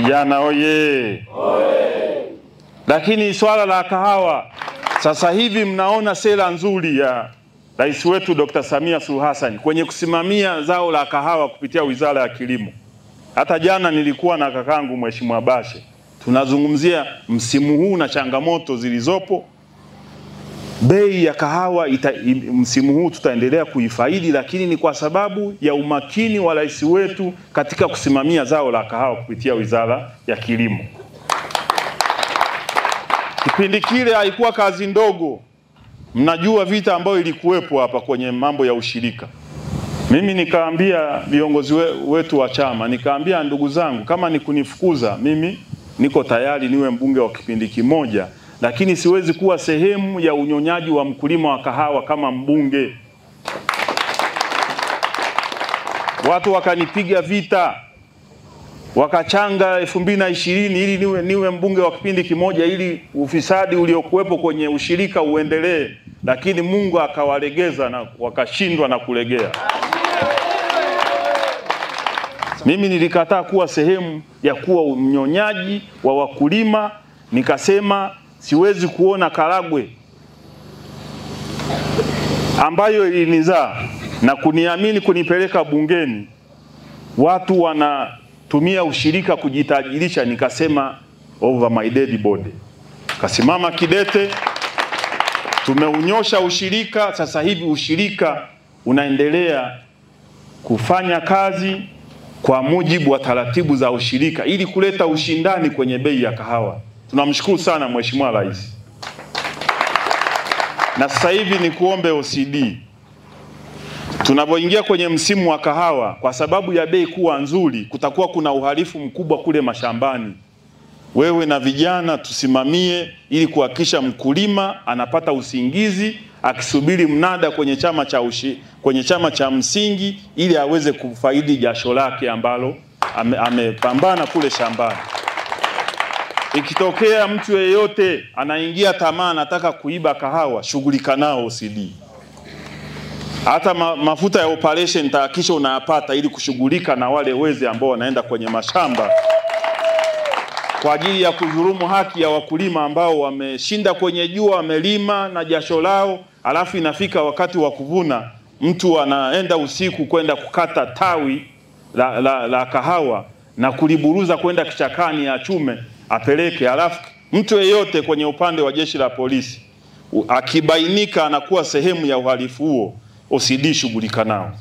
Vijana oye! Lakini swala la kahawa, sasa hivi mnaona sera nzuri ya Rais wetu Dr. Samia Suluhu Hassan kwenye kusimamia zao la kahawa kupitia Wizara ya Kilimo. Hata jana nilikuwa na kakangu Mheshimiwa Bashe, tunazungumzia msimu huu na changamoto zilizopo. Bei ya kahawa msimu huu tutaendelea kuifaidi, lakini ni kwa sababu ya umakini wa rais wetu katika kusimamia zao la kahawa kupitia Wizara ya Kilimo. Kipindi kile haikuwa kazi ndogo. Mnajua vita ambayo ilikuwepo hapa kwenye mambo ya ushirika. Mimi nikaambia viongozi wetu wa chama, nikaambia ndugu zangu, kama ni kunifukuza mimi niko tayari niwe mbunge wa kipindi kimoja, lakini siwezi kuwa sehemu ya unyonyaji wa mkulima wa kahawa kama mbunge. Watu wakanipiga vita, wakachanga 2020 ili niwe mbunge wa kipindi kimoja ili ufisadi uliokuwepo kwenye ushirika uendelee, lakini Mungu akawalegeza na wakashindwa na kulegea. Mimi nilikataa kuwa sehemu ya kuwa mnyonyaji wa wakulima, nikasema siwezi kuona Karagwe ambayo ilinizaa na kuniamini kunipeleka bungeni watu wanatumia ushirika kujitajirisha. Nikasema over my dead body. Kasimama kidete, tumeunyosha ushirika. Sasa hivi ushirika unaendelea kufanya kazi kwa mujibu wa taratibu za ushirika ili kuleta ushindani kwenye bei ya kahawa. Tunamshukuru sana Mheshimiwa Rais. Na sasa hivi ni kuombe OCD, tunapoingia kwenye msimu wa kahawa, kwa sababu ya bei kuwa nzuri, kutakuwa kuna uhalifu mkubwa kule mashambani. Wewe na vijana tusimamie ili kuhakikisha mkulima anapata usingizi akisubiri mnada kwenye chama cha msingi ili aweze kufaidi jasho lake ambalo amepambana kule shambani. Ikitokea mtu yeyote anaingia tamaa anataka kuiba kahawa, shughulika nao OCD. Hata mafuta ya operation tahakisha unayapata ili kushughulika na wale wezi ambao wanaenda kwenye mashamba kwa ajili ya kudhulumu haki ya wakulima ambao wameshinda kwenye jua, wamelima na jasho lao, alafu inafika wakati wa kuvuna, mtu anaenda usiku kwenda kukata tawi la kahawa na kuliburuza kwenda kichakani ya chume apeleke. Alafu mtu yeyote kwenye upande wa jeshi la polisi akibainika anakuwa sehemu ya uhalifu huo, OCD shughulika nao.